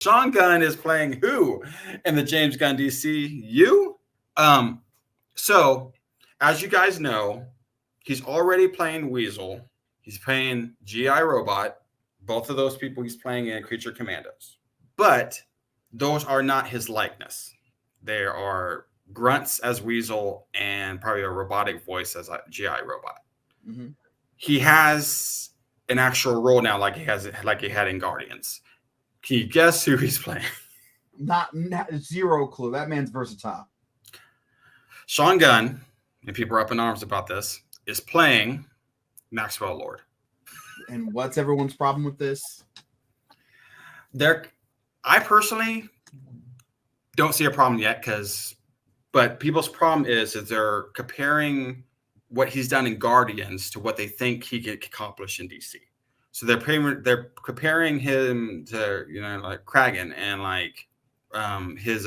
Sean Gunn is playing who in the James Gunn DCU? So, as you guys know, he's already playing Weasel. He's playing G.I. Robot. Both of those people he's playing in Creature Commandos. But those are not his likeness. There are grunts as Weasel and probably a robotic voice as a G.I. Robot. Mm-hmm. He has an actual role now, like he had in Guardians. Can you guess who he's playing? Not zero clue. That man's versatile. Sean Gunn, and people are up in arms about this, is playing Maxwell Lord. And what's everyone's problem with this? I personally don't see a problem yet, but people's problem is they're comparing what he's done in Guardians to what they think he could accomplish in DC. So they're comparing him to like Kragan and like his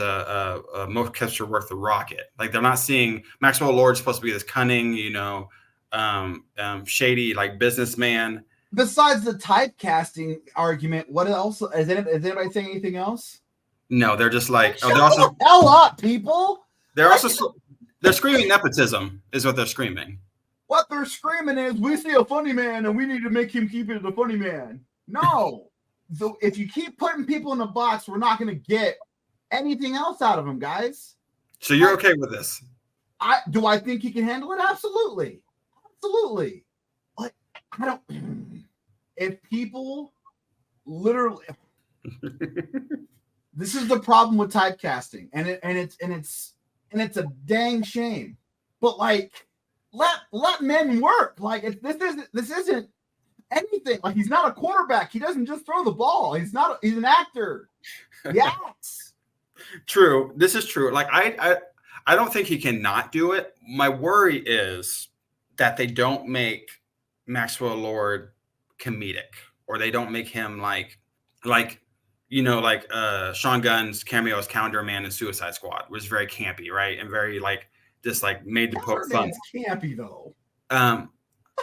motion worth the rocket. Like they're not seeing Maxwell Lord's supposed to be this cunning, shady like businessman. Besides the typecasting argument, what else is anybody saying anything else? No, they're just like Shut the hell up, people. They're screaming nepotism is what they're screaming. What they're screaming is, we see a funny man and we need to make him keep it a funny man. No. So if you keep putting people in a box, we're not going to get anything else out of them, guys. So you're okay with this? Do I think he can handle it? Absolutely. Absolutely. But I don't. If people literally, this is the problem with typecasting, and it's a dang shame. But like, let men work. Like this isn't anything. Like he's not a quarterback. He doesn't just throw the ball. He's an actor. Yes. True. This is true. Like I don't think he cannot do it. My worry is that they don't make Maxwell Lord comedic, or they don't make him like Sean Gunn's cameo as Calendar Man in Suicide Squad was very campy, right? And very like just like made to poke fun. Campy though.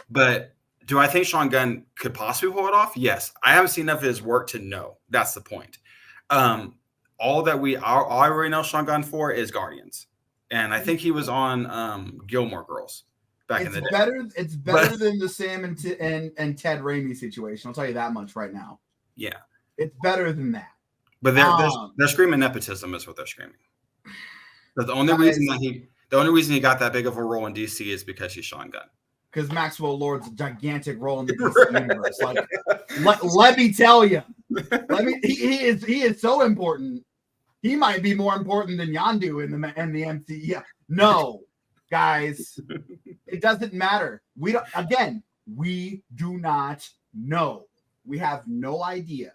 But do I think Sean Gunn could possibly pull it off? Yes. I haven't seen enough of his work to know. That's the point. All I already know Sean Gunn for is Guardians. And I think he was on Gilmore Girls back in the day. It's better than the Sam and Ted Raimi situation. I'll tell you that much right now. Yeah. It's better than that. But they're screaming nepotism is what they're screaming. But the only reason he got that big of a role in DC is because he's Sean Gunn. Because Maxwell Lord's a gigantic role in the DC universe. Like, let me tell you, he is so important. He might be more important than Yondu in the MCU. No, guys, it doesn't matter. We do not know. We have no idea.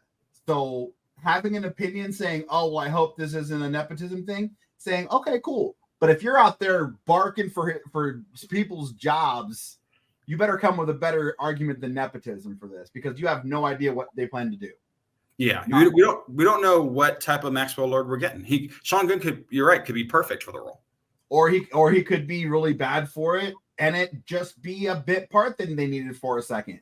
So having an opinion saying, "Oh, well, I hope this isn't a nepotism thing," saying, "Okay, cool." But if you're out there barking for people's jobs, you better come with a better argument than nepotism for this, because you have no idea what they plan to do. Yeah, we don't know what type of Maxwell Lord we're getting. Sean Gunn could be perfect for the role, or he could be really bad for it, and it just be a bit part that they needed for a second.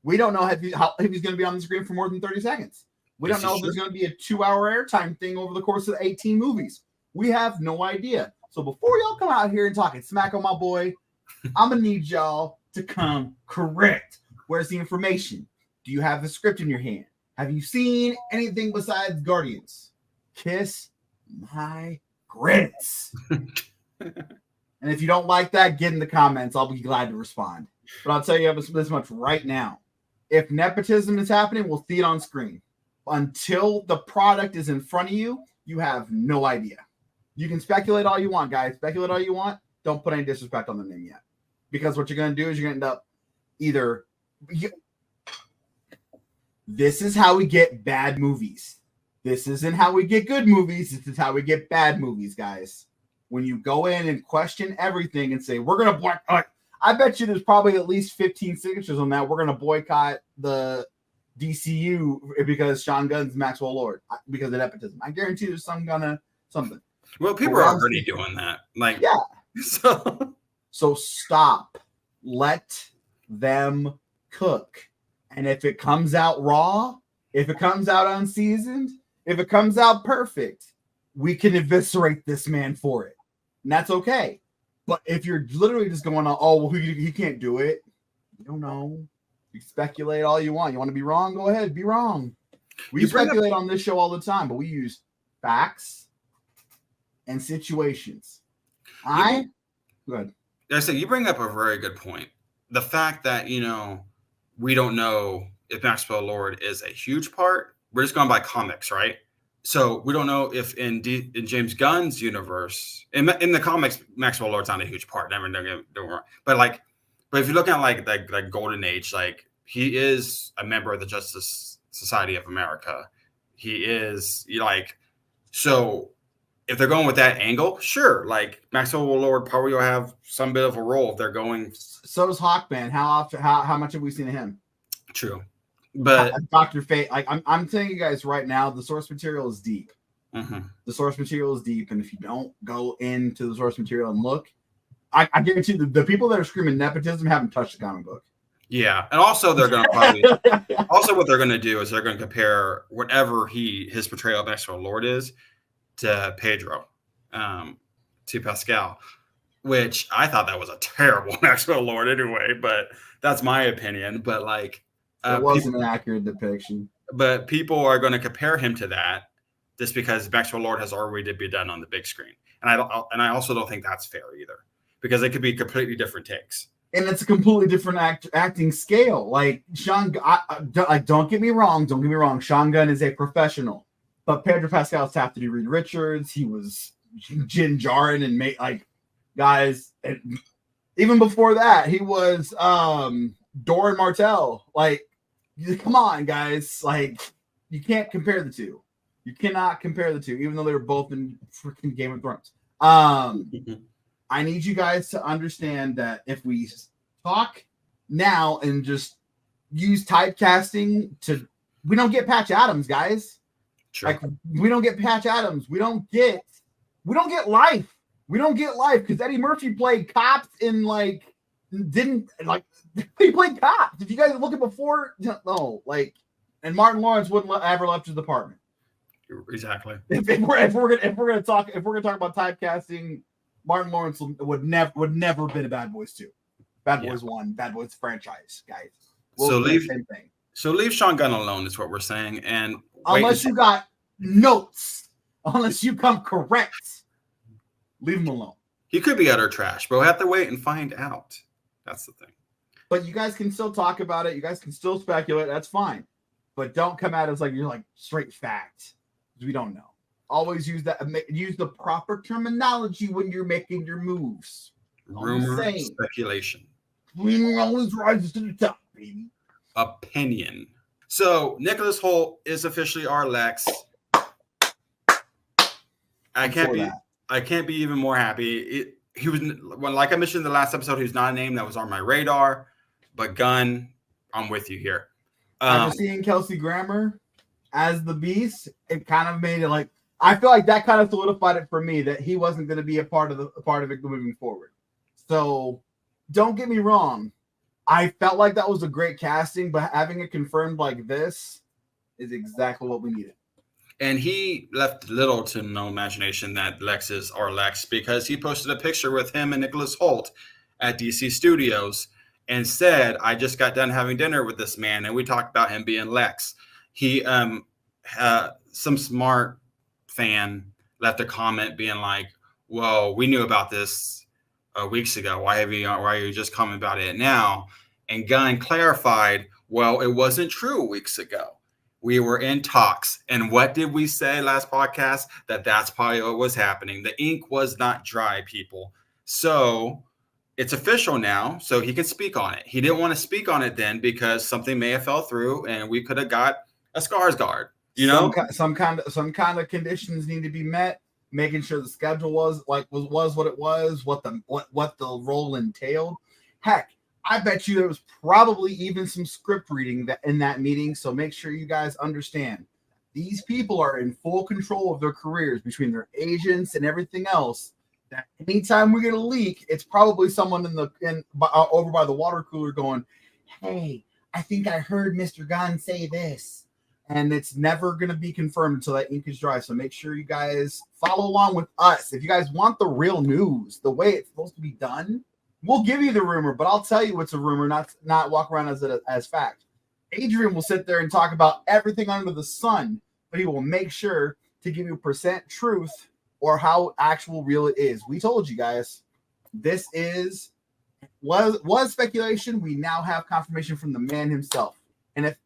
We don't know if he's going to be on the screen for more than 30 seconds. We don't know if there's going to be a 2-hour airtime thing over the course of 18 movies. We have no idea. So before y'all come out here and talking smack on my boy, I'm going to need y'all to come correct. Where's the information? Do you have the script in your hand? Have you seen anything besides Guardians? Kiss my grits. And if you don't like that, get in the comments. I'll be glad to respond. But I'll tell you this much right now. If nepotism is happening, we'll see it on screen. Until the product is in front of you, you have no idea. You can speculate all you want, guys. Speculate all you want. Don't put any disrespect on the name yet. Because what you're going to do is you're going to end up this is how we get bad movies. This isn't how we get good movies. This is how we get bad movies, guys. When you go in and question everything and say, we're going to boycott. I bet you there's probably at least 15 signatures on that. We're going to boycott the DCU because Sean Gunn's Maxwell Lord because of nepotism. I guarantee there's something. Well, people are already doing that. Like, yeah. So stop. Let them cook. And if it comes out raw, if it comes out unseasoned, If it comes out perfect, we can eviscerate this man for it. And that's okay. But if you're literally just going on, oh, well, he can't do it. You don't know. You speculate all you want. You want to be wrong? Go ahead. Be wrong. We speculate on this show all the time, but we use facts and situations. Go ahead. I say you bring up a very good point. The fact that, we don't know if Maxwell Lord is a huge part. We're just going by comics, right? So we don't know if in James Gunn's universe, in the comics, Maxwell Lord's not a huge part. Never, don't get me wrong. But if you look at like Golden Age, like he is a member of the Justice Society of America. He is so. If they're going with that angle, sure. Like Maxwell Lord probably will have some bit of a role if they're going. So does Hawkman. How much have we seen of him? True, but Dr. Fate. Like I'm telling you guys right now, the source material is deep. Mm-hmm. The source material is deep, and if you don't go into the source material and look, I guarantee you the people that are screaming nepotism haven't touched the comic book. Yeah, and also they're going to probably what they're going to do is they're going to compare whatever his portrayal of Maxwell Lord is to Pedro, to Pascal, which I thought that was a terrible Maxwell Lord anyway, but that's my opinion. But it wasn't an accurate depiction. But people are going to compare him to that just because Maxwell Lord has already been done on the big screen, and I also don't think that's fair either, because it could be completely different takes. And it's a completely different acting scale. Like Sean, don't get me wrong. Sean Gunn is a professional. But Pedro Pascal's tapped to do Reed Richards. He was Jin Djarin and guys. And even before that, he was Doran Martell. Come on, guys. You can't compare the two. You cannot compare the two, even though they were both in freaking Game of Thrones. I need you guys to understand that if we talk now and just use typecasting we don't get Patch Adams, guys. Sure. We don't get Patch Adams. We don't get life. We don't get life because Eddie Murphy played cops in he played cops. If you guys look at before, no, and Martin Lawrence wouldn't ever left his department. Exactly. If we're gonna talk about typecasting, Martin Lawrence would never been a Bad Boys 2. Bad Boys 1, Bad Boys franchise, guys. So leave Sean Gunn alone is what we're saying. And unless you got notes, unless you come correct, leave him alone. He could be utter trash, but we'll have to wait and find out. That's the thing. But you guys can still talk about it. You guys can still speculate. That's fine. But don't come at us like you're straight fact. Because we don't know. Always use the proper terminology when you're making your moves. Rumor, speculation. Rumor always rises to the top, baby. Opinion. So Nicholas Hoult is officially our Lex. I can't be even more happy. He was, like I mentioned in the last episode, he was not a name that was on my radar. But Gunn, I'm with you here. After seeing Kelsey Grammer as the Beast, it kind of made it I feel like that kind of solidified it for me that he wasn't going to be a part of it moving forward. So don't get me wrong. I felt like that was a great casting, but having it confirmed like this is exactly what we needed. And he left little to no imagination that Lex is our Lex because he posted a picture with him and Nicholas Hoult at DC Studios and said, I just got done having dinner with this man, and we talked about him being Lex. He, some smart fan left a comment being like, well, we knew about this weeks ago. Why are you just commenting about it now? And Gunn clarified, well, it wasn't true weeks ago. We were in talks. And what did we say last podcast? That's probably what was happening. The ink was not dry, people. So it's official now, so he can speak on it. He didn't want to speak on it then because something may have fell through and we could have got a Skarsgård. Some kind of conditions need to be met, making sure the schedule was what it was, what the role entailed. Heck, I bet you there was probably even some script reading in that meeting. So make sure you guys understand these people are in full control of their careers between their agents and everything else. That anytime we get a leak, it's probably someone over by the water cooler going, "Hey, I think I heard Mr. Gunn say this." and it's never going to be confirmed until that ink is dry. So make sure you guys follow along with us. If you guys want the real news, the way it's supposed to be done, we'll give you the rumor, but I'll tell you it's a rumor, not walk around as fact. Adrian will sit there and talk about everything under the sun, but he will make sure to give you percent truth or how actual real it is. We told you guys, this was speculation. We now have confirmation from the man himself. And if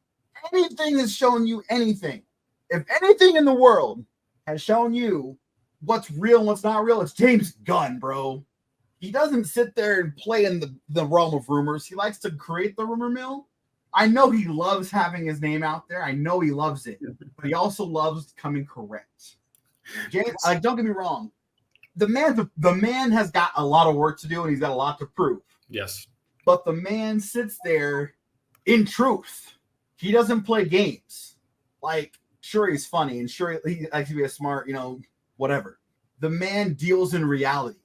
anything has shown you anything, if anything in the world has shown you what's real and what's not real, it's James Gunn, bro. He doesn't sit there and play in the realm of rumors. He likes to create the rumor mill. I know he loves having his name out there. I know he loves it, but he also loves coming correct. James, don't get me wrong. The man has got a lot of work to do, and he's got a lot to prove. Yes. But the man sits there in truth. He doesn't play games. Like, sure, he's funny, and sure, he likes to be a smart, whatever. The man deals in reality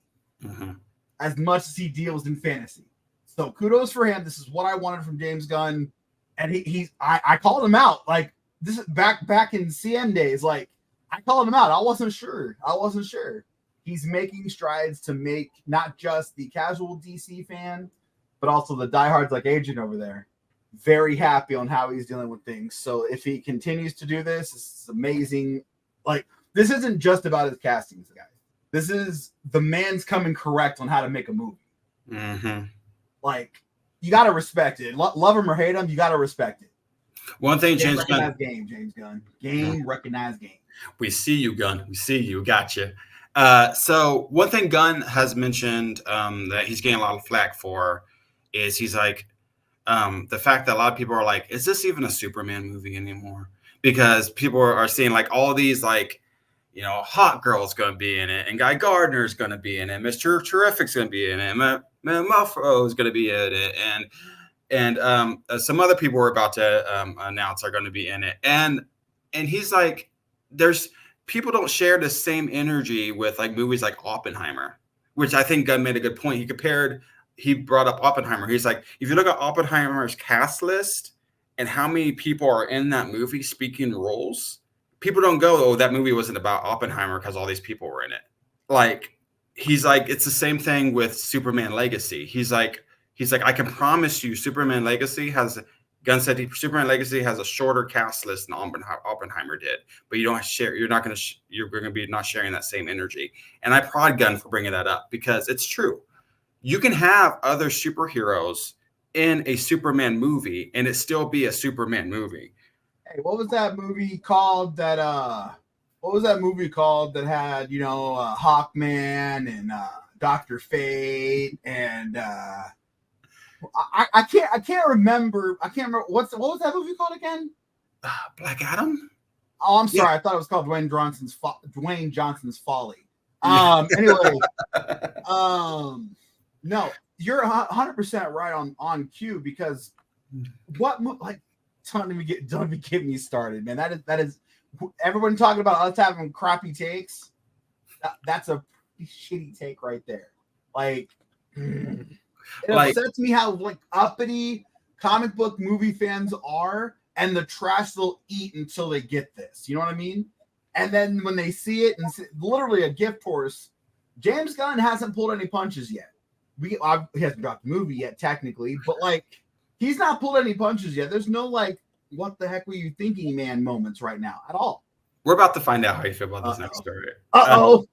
as much as he deals in fantasy. So kudos for him. This is what I wanted from James Gunn. And I called him out. Like, this is back in CM days. Like, I called him out. I wasn't sure. He's making strides to make not just the casual DC fan, but also the diehards like Agent over there very happy on how he's dealing with things. So if he continues to do this, it's amazing. Like, this isn't just about his castings, guys. This is the man's coming correct on how to make a movie. Mm-hmm. Like, you got to respect it. Love him or hate him, you got to respect it. One thing, James Gunn. James Gunn. Game, recognize game. We see you, Gunn. We see you. Gotcha. So one thing Gunn has mentioned that he's getting a lot of flack for is he's like, the fact that a lot of people are like, is this even a Superman movie anymore? Because people are seeing like all these like, Hot Girl's going to be in it, and Guy Gardner's going to be in it, Mr. Terrific's going to be in it, Muffro is going to be in it, and some other people we're about to announce are going to be in it, and he's like, there's people don't share the same energy with like movies like Oppenheimer, which I think Gunn made a good point. He brought up Oppenheimer. He's like, if you look at Oppenheimer's cast list and how many people are in that movie speaking roles, people don't go, oh, that movie wasn't about Oppenheimer because all these people were in it. Like, he's like, it's the same thing with Superman Legacy. He's like, I can promise you Superman Legacy has, Gunn said Superman Legacy has a shorter cast list than Oppenheimer did, but you don't share, you're going to be not sharing that same energy. And I prod Gunn for bringing that up because it's true. You can have other superheroes in a Superman movie and it still be a Superman movie. Hey, what was that movie called that had, Hawkman and Dr. Fate and I can't remember what was that movie called again? Black Adam? Oh, I'm sorry. Yeah. I thought it was called Dwayne Johnson's Folly. Anyway, no, you're 100% right on cue because don't even get me started, man. That is everyone talking about us having crappy takes. That's a shitty take right there. Like, it upsets me how like uppity comic book movie fans are, and the trash they'll eat until they get this. You know what I mean? And then when they see it, and literally a gift horse, James Gunn hasn't pulled any punches yet. He hasn't dropped the movie yet, technically, but like, he's not pulled any punches yet. There's no like, what the heck were you thinking, man, moments right now at all. We're about to find out how you feel about this next story. Hold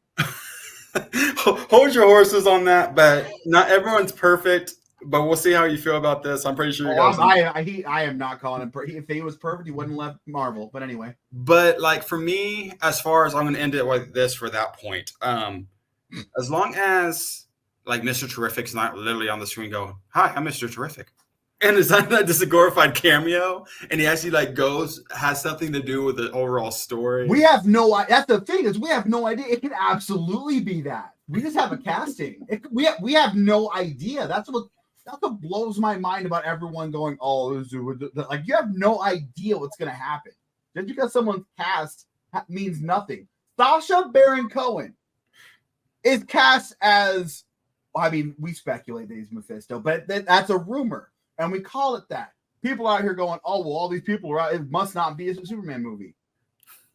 your horses on that, but not everyone's perfect. But we'll see how you feel about this. I'm pretty sure you guys. I am not calling him. If he was perfect, he wouldn't have left Marvel. But anyway. But like for me, as far as I'm going to end it like this for that point, as long as like Mr. Terrific's not literally on the screen going, "Hi, I'm Mr. Terrific," and it's not just a glorified cameo, and he actually like has something to do with the overall story. We have no idea. That's the thing is we have no idea. It could absolutely be that. We just have a casting. We have no idea. That's what blows my mind about everyone going, oh, like you have no idea what's going to happen. Just because someone's cast means nothing. Sacha Baron Cohen is cast as, I mean, we speculate that he's Mephisto, but that's a rumor, and we call it that. people out here going, oh, well, all these people are out. It must not be a Superman movie.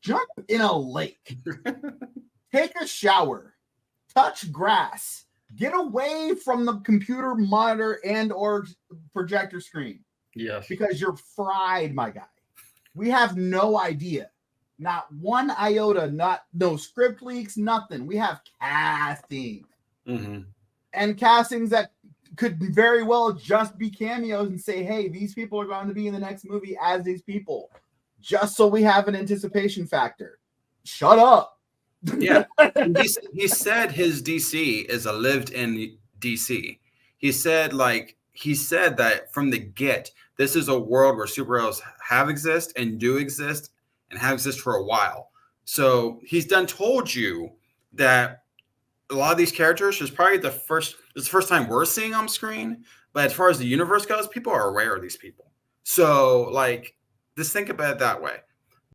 Jump in a lake. Take a shower. Touch grass. Get away from the computer monitor and or projector screen. Yes. Because you're fried, my guy. We have no idea. Not one iota, no script leaks, nothing. We have casting. Mm-hmm. And castings that could very well just be cameos and say, hey, these people are going to be in the next movie as these people. Just so we have an anticipation factor. Shut up. Yeah. he said his DC is a lived-in DC. He said that from the get, this is a world where superheroes have exist and do exist and have existed for a while. So he's done told you that a lot of these characters is probably the first time we're seeing on screen. But as far as the universe goes, people are aware of these people. So like, just think about it that way.